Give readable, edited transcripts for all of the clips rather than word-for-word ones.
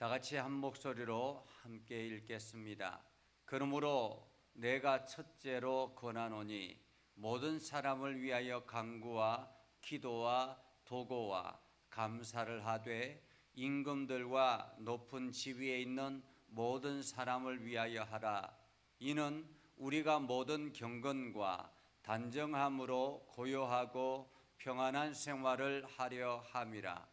다 같이 한 목소리로 함께 읽겠습니다. 그러므로 내가 첫째로 권하노니 모든 사람을 위하여 간구와 기도와 도고와 감사를 하되 임금들과 높은 지위에 있는 모든 사람을 위하여 하라. 이는 우리가 모든 경건과 단정함으로 고요하고 평안한 생활을 하려 함이라.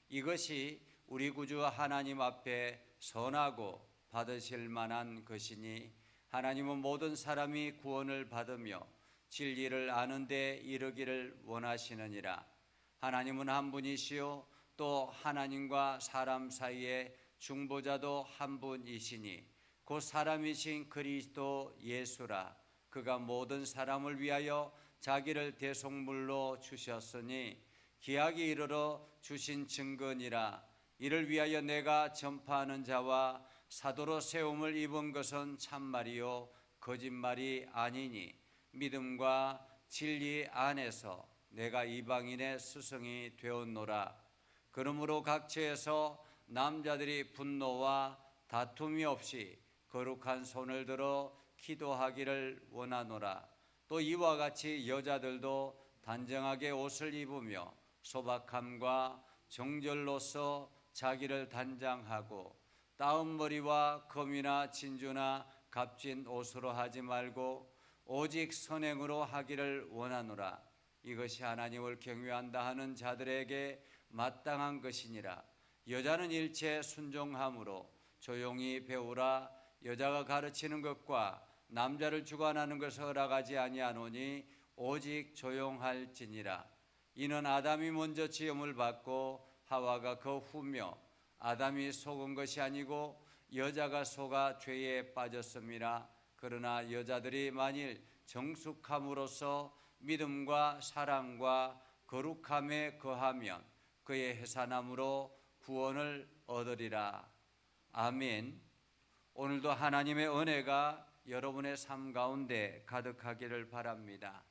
이것이 우리 구주 하나님 앞에 선하고 받으실 만한 것이니, 하나님은 모든 사람이 구원을 받으며 진리를 아는 데 이르기를 원하시느니라. 하나님은 한 분이시요 또 하나님과 사람 사이에 중보자도 한 분이시니 곧 사람이신 그리스도 예수라. 그가 모든 사람을 위하여 자기를 대속물로 주셨으니 기약이 이르러 주신 증거니라. 이를 위하여 내가 전파하는 자와 사도로 세움을 입은 것은 참말이요 거짓말이 아니니, 믿음과 진리 안에서 내가 이방인의 스승이 되었노라. 그러므로 각처에서 남자들이 분노와 다툼이 없이 거룩한 손을 들어 기도하기를 원하노라. 또 이와 같이 여자들도 단정하게 옷을 입으며 소박함과 정절로서 자기를 단장하고 따은 머리와 금이나 진주나 값진 옷으로 하지 말고 오직 선행으로 하기를 원하노라. 이것이 하나님을 경외한다 하는 자들에게 마땅한 것이니라. 여자는 일체 순종함으로 조용히 배우라. 여자가 가르치는 것과 남자를 주관하는 것을 허락하지 아니하노니 오직 조용할지니라. 이는 아담이 먼저 지음을 받고 하와가 그 후며 아담이 속은 것이 아니고 여자가 속아 죄에 빠졌음이라. 그러나 여자들이 만일 정숙함으로써 믿음과 사랑과 거룩함에 거하면 그의 해산함으로 구원을 얻으리라. 아멘. 오늘도 하나님의 은혜가 여러분의 삶 가운데 가득하기를 바랍니다.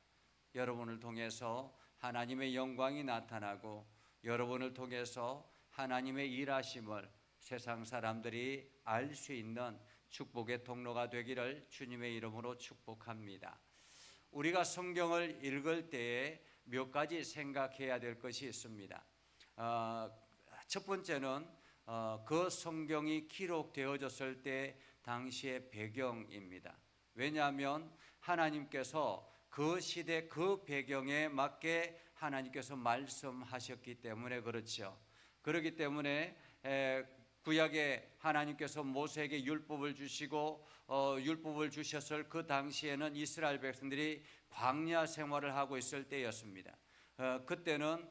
여러분을 통해서 하나님의 영광이 나타나고 여러분을 통해서 하나님의 일하심을 세상 사람들이 알 수 있는 축복의 통로가 되기를 주님의 이름으로 축복합니다. 우리가 성경을 읽을 때에 몇 가지 생각해야 될 것이 있습니다. 첫 번째는 그 성경이 기록되어졌을 때 당시의 배경입니다. 왜냐하면 하나님께서 그 시대 그 배경에 맞게 하나님께서 말씀하셨기 때문에 그렇죠. 그렇기 때문에 구약에 하나님께서 모세에게 율법을 주시고 율법을 주셨을 그 당시에는 이스라엘 백성들이 광야 생활을 하고 있을 때였습니다. 그때는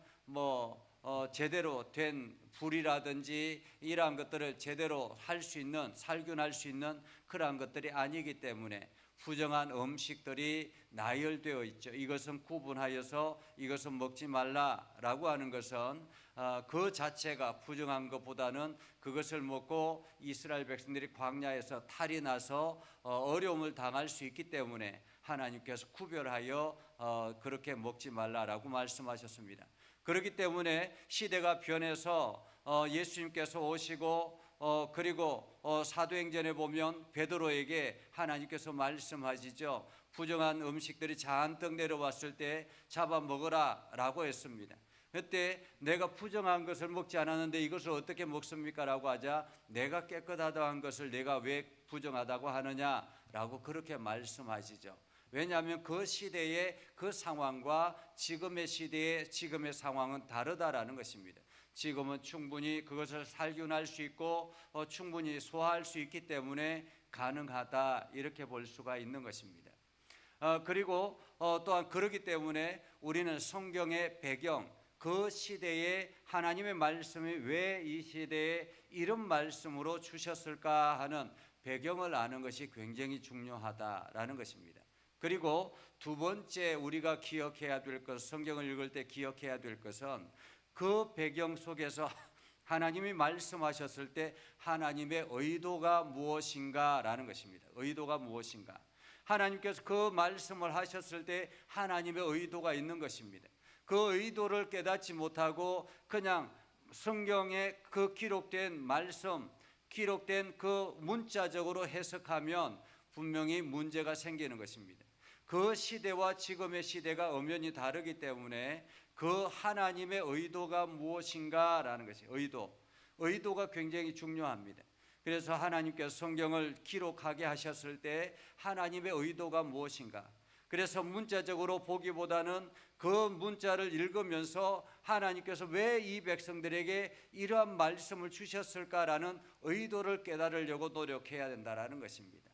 제대로 된 불이라든지 이러한 것들을 제대로 할 수 있는, 살균할 수 있는 그러한 것들이 아니기 때문에 부정한 음식들이 나열되어 있죠. 이것은 구분하여서 이것은 먹지 말라라고 하는 것은 그 자체가 부정한 것보다는 그것을 먹고 이스라엘 백성들이 광야에서 탈이 나서 어려움을 당할 수 있기 때문에 하나님께서 구별하여 그렇게 먹지 말라라고 말씀하셨습니다. 그렇기 때문에 시대가 변해서 예수님께서 오시고 그리고 사도행전에 보면 베드로에게 하나님께서 말씀하시죠. 부정한 음식들이 잔뜩 내려왔을 때 잡아 먹으라 라고 했습니다. 그때 내가 부정한 것을 먹지 않았는데 이것을 어떻게 먹습니까? 라고 하자 내가 깨끗하다는 것을 내가 왜 부정하다고 하느냐라고 그렇게 말씀하시죠. 왜냐하면 그 시대의 그 상황과 지금의 시대의 지금의 상황은 다르다라는 것입니다. 지금은 충분히 그것을 살균할 수 있고 충분히 소화할 수 있기 때문에 가능하다 이렇게 볼 수가 있는 것입니다. 그리고 또한 그렇기 때문에 우리는 성경의 배경, 그 시대에 하나님의 말씀이 왜 이 시대에 이런 말씀으로 주셨을까 하는 배경을 아는 것이 굉장히 중요하다라는 것입니다. 그리고 두 번째 우리가 기억해야 될 것, 성경을 읽을 때 기억해야 될 것은 그 배경 속에서 하나님이 말씀하셨을 때 하나님의 의도가 무엇인가라는 것입니다. 의도가 무엇인가? 하나님께서 그 말씀을 하셨을 때 하나님의 의도가 있는 것입니다. 그 의도를 깨닫지 못하고 그냥 성경에 그 기록된 말씀, 기록된 그 문자적으로 해석하면 분명히 문제가 생기는 것입니다. 그 시대와 지금의 시대가 엄연히 다르기 때문에 그 하나님의 의도가 무엇인가라는 것이 의도가 굉장히 중요합니다. 그래서 하나님께서 성경을 기록하게 하셨을 때 하나님의 의도가 무엇인가, 그래서 문자적으로 보기보다는 그 문자를 읽으면서 하나님께서 왜 이 백성들에게 이러한 말씀을 주셨을까라는 의도를 깨달으려고 노력해야 된다는 것입니다.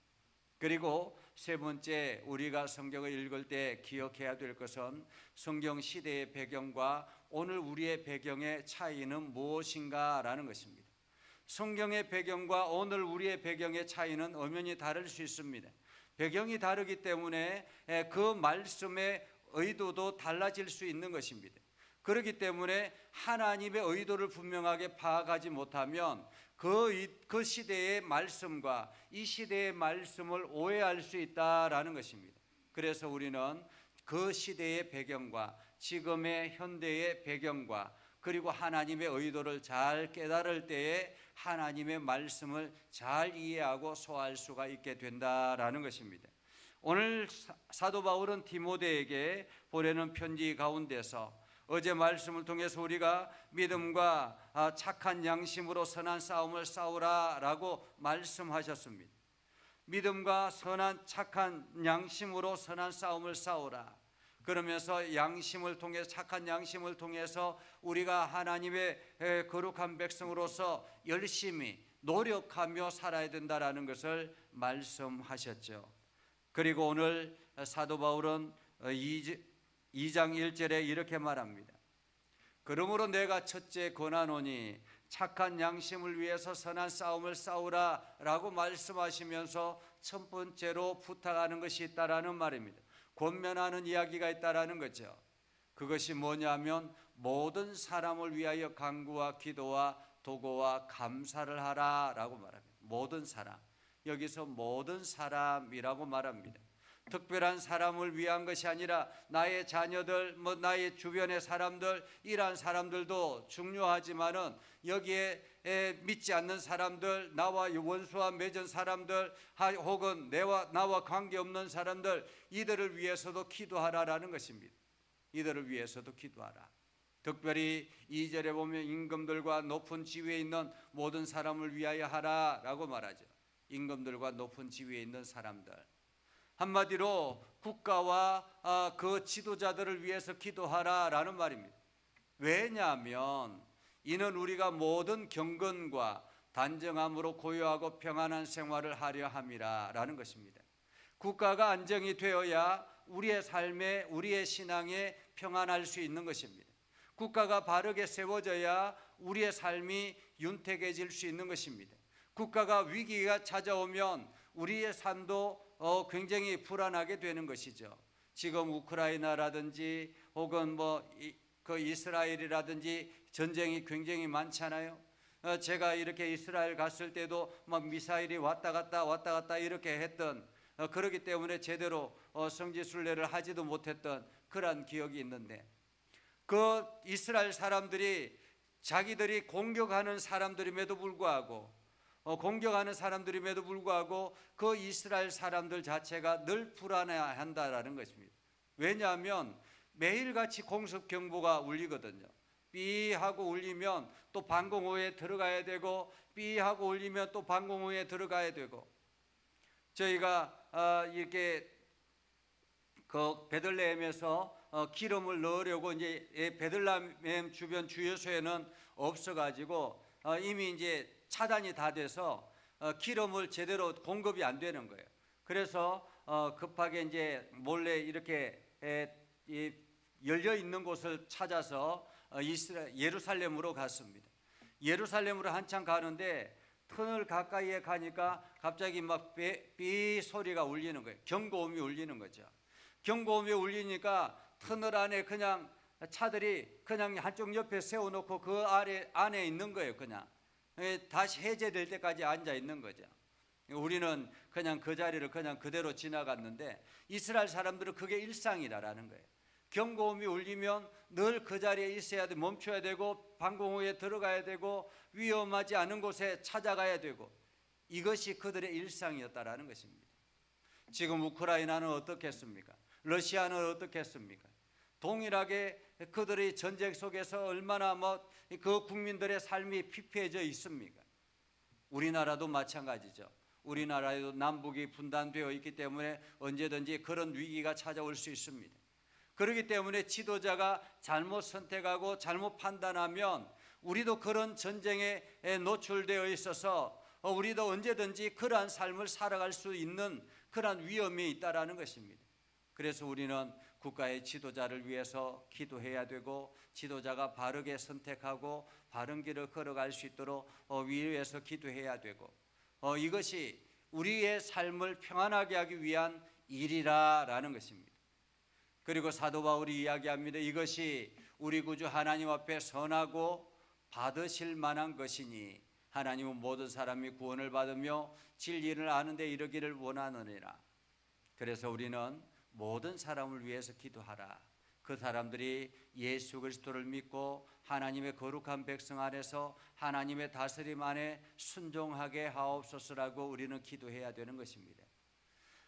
그리고 세 번째, 우리가 성경을 읽을 때 기억해야 될 것은 성경 시대의 배경과 오늘 우리의 배경의 차이는 무엇인가라는 것입니다. 성경의 배경과 오늘 우리의 배경의 차이는 엄연히 다를 수 있습니다. 배경이 다르기 때문에 그 말씀의 의도도 달라질 수 있는 것입니다. 그렇기 때문에 하나님의 의도를 분명하게 파악하지 못하면 그 시대의 말씀과 이 시대의 말씀을 오해할 수 있다라는 것입니다. 그래서 우리는 그 시대의 배경과 지금의 현대의 배경과 그리고 하나님의 의도를 잘 깨달을 때에 하나님의 말씀을 잘 이해하고 소화할 수가 있게 된다라는 것입니다. 오늘 사도 바울은 디모데에게 보내는 편지 가운데서 어제 말씀을 통해서 우리가 믿음과 착한 양심으로 선한 싸움을 싸우라라고 말씀하셨습니다. 믿음과 선한 착한 양심으로 선한 싸움을 싸우라. 그러면서 양심을 통해 착한 양심을 통해서 우리가 하나님의 거룩한 백성으로서 열심히 노력하며 살아야 된다라는 것을 말씀하셨죠. 그리고 오늘 사도 바울은 2장 1절에 이렇게 말합니다. 그러므로 내가 첫째 권하노니 착한 양심을 위해서 선한 싸움을 싸우라라고 말씀하시면서 첫 번째로 부탁하는 것이 있다라는 말입니다. 권면하는 이야기가 있다라는 거죠. 그것이 뭐냐면 모든 사람을 위하여 간구와 기도와 도고와 감사를 하라라고 말합니다. 모든 사람, 여기서 모든 사람이라고 말합니다. 특별한 사람을 위한 것이 아니라 나의 자녀들, 나의 주변의 사람들, 이러한 사람들도 중요하지만은 여기에 믿지 않는 사람들, 나와 원수와 맺은 사람들, 혹은 나와 관계없는 사람들, 이들을 위해서도 기도하라라는 것입니다. 이들을 위해서도 기도하라. 특별히 2절에 보면 임금들과 높은 지위에 있는 모든 사람을 위하여 하라라고 말하죠. 임금들과 높은 지위에 있는 사람들, 한마디로 국가와 그 지도자들을 위해서 기도하라라는 말입니다. 왜냐하면 이는 우리가 모든 경건과 단정함으로 고요하고 평안한 생활을 하려 함이라라는 것입니다. 국가가 안정이 되어야 우리의 삶에, 우리의 신앙에 평안할 수 있는 것입니다. 국가가 바르게 세워져야 우리의 삶이 윤택해질 수 있는 것입니다. 국가가 위기가 찾아오면 우리의 삶도 굉장히 불안하게 되는 것이죠. 지금 우크라이나라든지 혹은 그 이스라엘이라든지 전쟁이 굉장히 많잖아요. 제가 이렇게 이스라엘 갔을 때도 막 미사일이 왔다 갔다 이렇게 했던, 그렇기 때문에 제대로 성지순례를 하지도 못했던 그런 기억이 있는데, 그 이스라엘 사람들이 자기들이 공격하는 사람들임에도 불구하고 그 이스라엘 사람들 자체가 늘 불안해한다라는 것입니다. 왜냐하면 매일같이 공습 경보가 울리거든요. 삐 하고 울리면 또 방공호에 들어가야 되고, 삐 하고 울리면 또 방공호에 들어가야 되고, 저희가 이렇게 그 베들레헴에서 기름을 넣으려고 이제 베들레헴 주변 주유소에는 없어가지고 이미 이제 차단이 다 돼서 기름을 제대로 공급이 안 되는 거예요. 그래서 급하게 이제 몰래 이렇게 열려 있는 곳을 찾아서 예루살렘으로 갔습니다. 예루살렘으로 한참 가는데 터널 가까이에 가니까 갑자기 막 삐 소리가 울리는 거예요. 경고음이 울리는 거죠. 경고음이 울리니까 터널 안에 그냥 차들이 그냥 한쪽 옆에 세워놓고 그 안에 있는 거예요. 그냥 다시 해제될 때까지 앉아 있는 거죠. 우리는 그냥 그 자리를 그냥 그대로 지나갔는데 이스라엘 사람들은 그게 일상이라는 거예요. 경고음이 울리면 늘 그 자리에 있어야 돼, 멈춰야 되고 방공호에 들어가야 되고 위험하지 않은 곳에 찾아가야 되고, 이것이 그들의 일상이었다라는 것입니다. 지금 우크라이나는 어떻겠습니까? 러시아는 어떻겠습니까? 동일하게 그들의 전쟁 속에서 얼마나 그 국민들의 삶이 피폐해져 있습니까? 우리나라도 마찬가지죠. 우리나라에도 남북이 분단되어 있기 때문에 언제든지 그런 위기가 찾아올 수 있습니다. 그렇기 때문에 지도자가 잘못 선택하고 잘못 판단하면 우리도 그런 전쟁에 노출되어 있어서 우리도 언제든지 그러한 삶을 살아갈 수 있는 그러한 위험이 있다라는 것입니다. 그래서 우리는 국가의 지도자를 위해서 기도해야 되고, 지도자가 바르게 선택하고 바른 길을 걸어갈 수 있도록 위에서 기도해야 되고, 이것이 우리의 삶을 평안하게 하기 위한 일이라는 것입니다. 그리고 사도 바울이 이야기합니다. 이것이 우리 구주 하나님 앞에 선하고 받으실 만한 것이니 하나님은 모든 사람이 구원을 받으며 진리를 아는 데 이르기를 원하느니라. 그래서 우리는 모든 사람을 위해서 기도하라. 그 사람들이 예수 그리스도를 믿고 하나님의 거룩한 백성 안에서 하나님의 다스림 안에 순종하게 하옵소서라고 우리는 기도해야 되는 것입니다.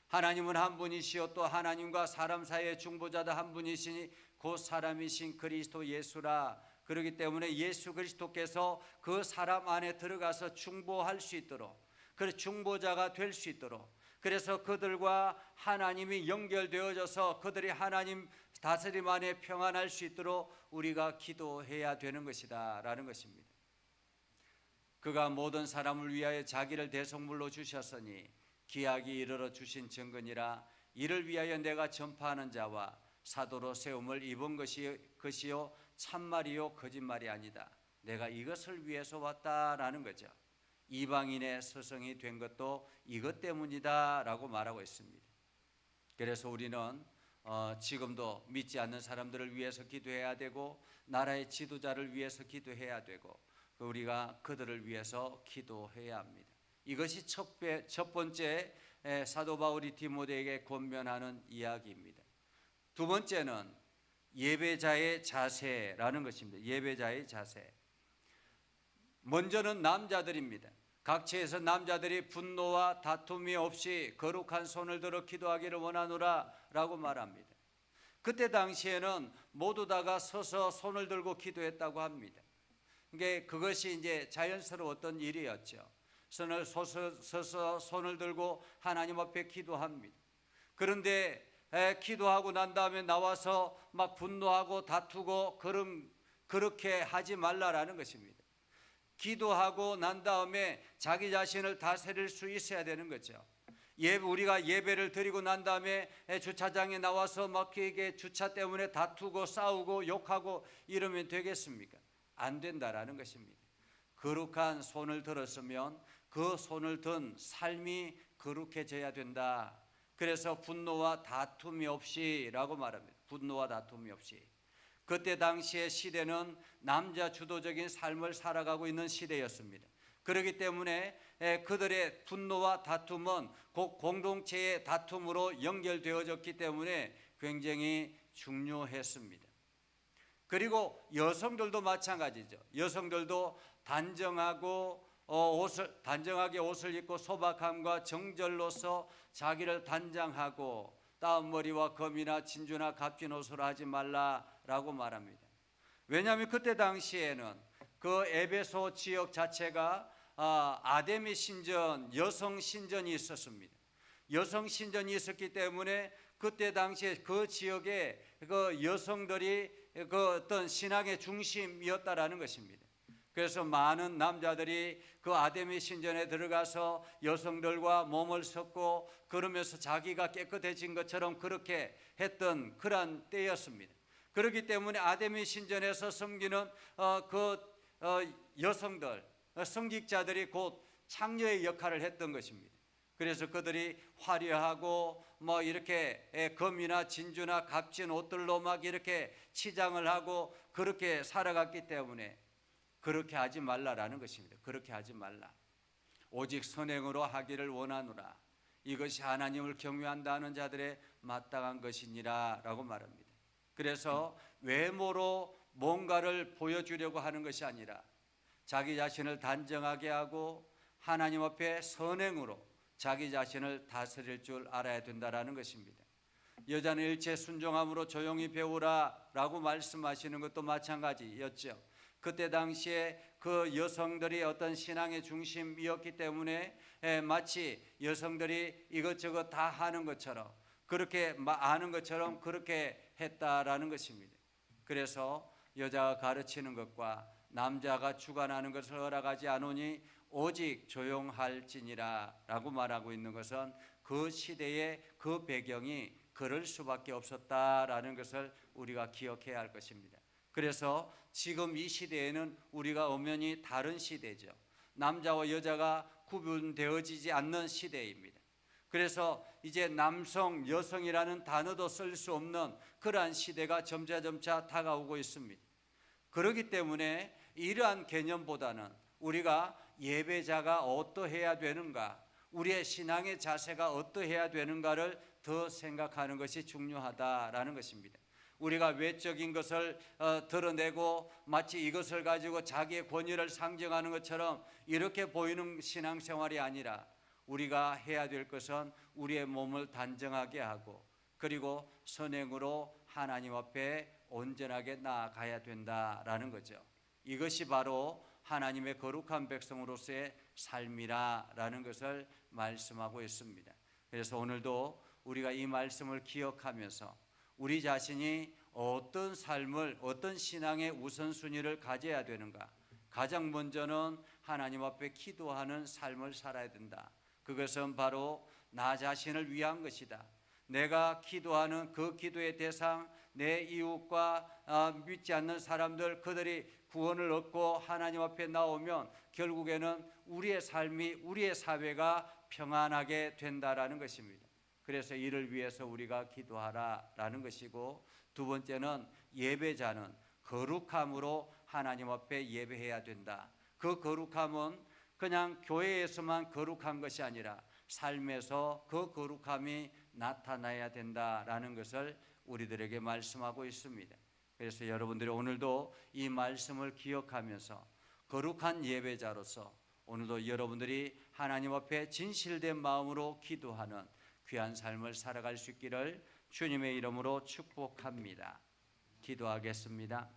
하나님은 한 분이시요 또 하나님과 사람 사이의 중보자도 한 분이시니 그 사람이신 그리스도 예수라. 그렇기 때문에 예수 그리스도께서 그 사람 안에 들어가서 중보할 수 있도록, 그 중보자가 될 수 있도록, 그래서 그들과 하나님이 연결되어져서 그들이 하나님 다스림 안에 평안할 수 있도록 우리가 기도해야 되는 것이다 라는 것입니다. 그가 모든 사람을 위하여 자기를 대속물로 주셨으니 기약이 이르러 주신 증거니라. 이를 위하여 내가 전파하는 자와 사도로 세움을 입은 것이요 참말이요 거짓말이 아니다. 내가 이것을 위해서 왔다라는 거죠. 이방인의 스승이 된 것도 이것 때문이다 라고 말하고 있습니다. 그래서 우리는 지금도 믿지 않는 사람들을 위해서 기도해야 되고, 나라의 지도자를 위해서 기도해야 되고, 우리가 그들을 위해서 기도해야 합니다. 이것이 첫 번째 사도 바울이 디모데에게 권면하는 이야기입니다. 두 번째는 예배자의 자세라는 것입니다. 예배자의 자세. 먼저는 남자들입니다. 각처에서 남자들이 분노와 다툼이 없이 거룩한 손을 들어 기도하기를 원하노라 라고 말합니다. 그때 당시에는 모두 다가 서서 손을 들고 기도했다고 합니다. 그것이 이제 자연스러웠던 일이었죠. 서서 손을 들고 하나님 앞에 기도합니다. 그런데 기도하고 난 다음에 나와서 막 분노하고 다투고 그렇게 하지 말라라는 것입니다. 기도하고 난 다음에 자기 자신을 다스릴 수 있어야 되는 거죠. 우리가 예배를 드리고 난 다음에 주차장에 나와서 막 주차 때문에 다투고 싸우고 욕하고 이러면 되겠습니까? 안 된다라는 것입니다. 거룩한 손을 들었으면 그 손을 든 삶이 거룩해져야 된다. 그래서 분노와 다툼이 없이라고 말합니다. 분노와 다툼이 없이. 그때 당시의 시대는 남자 주도적인 삶을 살아가고 있는 시대였습니다. 그렇기 때문에 그들의 분노와 다툼은 곧 공동체의 다툼으로 연결되어졌기 때문에 굉장히 중요했습니다. 그리고 여성들도 마찬가지죠. 여성들도 단정하게 옷을 입고 소박함과 정절로서 자기를 단장하고 따은 머리와 검이나 진주나 값진 옷으로 하지 말라라고 말합니다. 왜냐하면 그때 당시에는 그 에베소 지역 자체가 아데미 신전, 여성 신전이 있었습니다. 여성 신전이 있었기 때문에 그때 당시에 그 지역에 그 여성들이 그 어떤 신앙의 중심이었다라는 것입니다. 그래서 많은 남자들이 그 아데미 신전에 들어가서 여성들과 몸을 섞고 그러면서 자기가 깨끗해진 것처럼 그렇게 했던 그러한 때였습니다. 그렇기 때문에 아데미 신전에서 섬기는 여성들, 성직자들이 곧 창녀의 역할을 했던 것입니다. 그래서 그들이 화려하고 이렇게 금이나 진주나 값진 옷들로 막 이렇게 치장을 하고 그렇게 살아갔기 때문에 그렇게 하지 말라라는 것입니다. 그렇게 하지 말라. 오직 선행으로 하기를 원하노라. 이것이 하나님을 경외한다는 자들의 마땅한 것이니라 라고 말합니다. 그래서 외모로 뭔가를 보여주려고 하는 것이 아니라 자기 자신을 단정하게 하고 하나님 앞에 선행으로 자기 자신을 다스릴 줄 알아야 된다는 것입니다. 여자는 일체 순종함으로 조용히 배우라 라고 말씀하시는 것도 마찬가지였죠. 그때 당시에 그 여성들이 어떤 신앙의 중심이었기 때문에 마치 여성들이 이것저것 다 하는 것처럼, 그렇게 아는 것처럼 그렇게 했다라는 것입니다. 그래서 여자가 가르치는 것과 남자가 주관하는 것을 허락하지 않으니 오직 조용할지니라 라고 말하고 있는 것은 그 시대의 그 배경이 그럴 수밖에 없었다라는 것을 우리가 기억해야 할 것입니다. 그래서 지금 이 시대에는 우리가 엄연히 다른 시대죠. 남자와 여자가 구분되어지지 않는 시대입니다. 그래서 이제 남성, 여성이라는 단어도 쓸 수 없는 그러한 시대가 점차 다가오고 있습니다. 그렇기 때문에 이러한 개념보다는 우리가 예배자가 어떠해야 되는가, 우리의 신앙의 자세가 어떠해야 되는가를 더 생각하는 것이 중요하다라는 것입니다. 우리가 외적인 것을 드러내고 마치 이것을 가지고 자기의 권위를 상정하는 것처럼 이렇게 보이는 신앙생활이 아니라 우리가 해야 될 것은 우리의 몸을 단정하게 하고 그리고 선행으로 하나님 앞에 온전하게 나아가야 된다라는 거죠. 이것이 바로 하나님의 거룩한 백성으로서의 삶이라는 것을 말씀하고 있습니다. 그래서 오늘도 우리가 이 말씀을 기억하면서 우리 자신이 어떤 삶을, 어떤 신앙의 우선순위를 가져야 되는가, 가장 먼저는 하나님 앞에 기도하는 삶을 살아야 된다. 그것은 바로 나 자신을 위한 것이다. 내가 기도하는 그 기도의 대상, 내 이웃과 믿지 않는 사람들, 그들이 구원을 얻고 하나님 앞에 나오면 결국에는 우리의 삶이, 우리의 사회가 평안하게 된다라는 것입니다. 그래서 이를 위해서 우리가 기도하라라는 것이고, 두 번째는 예배자는 거룩함으로 하나님 앞에 예배해야 된다. 그 거룩함은 그냥 교회에서만 거룩한 것이 아니라 삶에서 그 거룩함이 나타나야 된다라는 것을 우리들에게 말씀하고 있습니다. 그래서 여러분들이 오늘도 이 말씀을 기억하면서 거룩한 예배자로서 오늘도 여러분들이 하나님 앞에 진실된 마음으로 기도하는 귀한 삶을 살아갈 수 있기를 주님의 이름으로 축복합니다. 기도하겠습니다.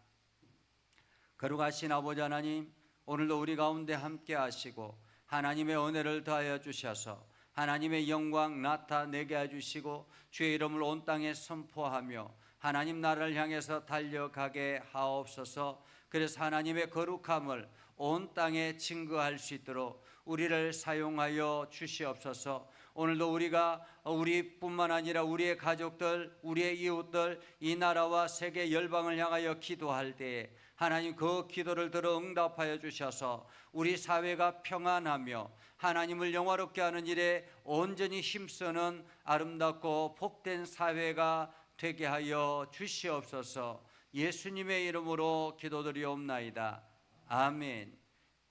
거룩하신 아버지 하나님, 오늘도 우리 가운데 함께 하시고 하나님의 은혜를 더하여 주셔서 하나님의 영광 나타내게 해주시고 주의 이름을 온 땅에 선포하며 하나님 나라를 향해서 달려가게 하옵소서. 그래서 하나님의 거룩함을 온 땅에 증거할 수 있도록 우리를 사용하여 주시옵소서. 오늘도 우리가 우리뿐만 아니라 우리의 가족들, 우리의 이웃들, 이 나라와 세계 열방을 향하여 기도할 때에 하나님 그 기도를 들어 응답하여 주셔서 우리 사회가 평안하며 하나님을 영화롭게 하는 일에 온전히 힘쓰는 아름답고 복된 사회가 되게 하여 주시옵소서. 예수님의 이름으로 기도드리옵나이다. 아멘.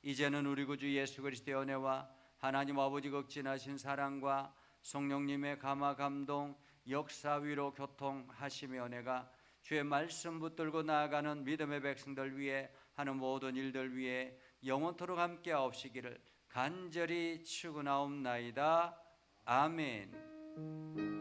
이제는 우리 구주 예수 그리스도의 은혜와 하나님 아버지 극진하신 사랑과 성령님의 감화 감동 역사 위로 교통하심의 은혜가 주의 말씀 붙들고 나아가는 믿음의 백성들 위해 하는 모든 일들 위해 영원토록 함께 하옵시기를 간절히 축원하옵나이다. 아멘.